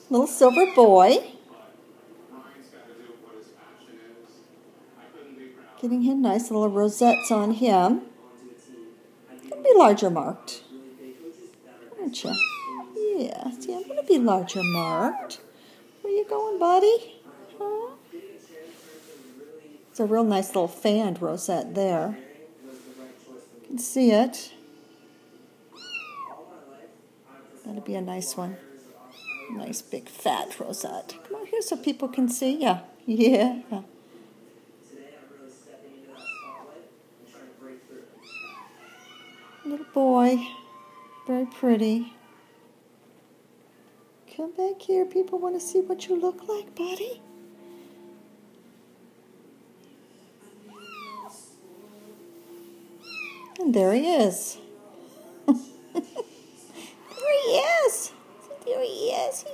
Little silver boy. Getting him nice little rosettes on him. Gonna be larger marked. Aren't you? Yeah, see, I'm gonna be larger marked. Where you going, buddy? Huh? It's a real nice little fanned rosette there. You can see it. That'll be a nice one. Nice big fat rosette. Come on here so people can see ya. Yeah. Little boy. Very pretty. Come back here. People want to see what you look like, buddy. And there he is. There he is. There he is.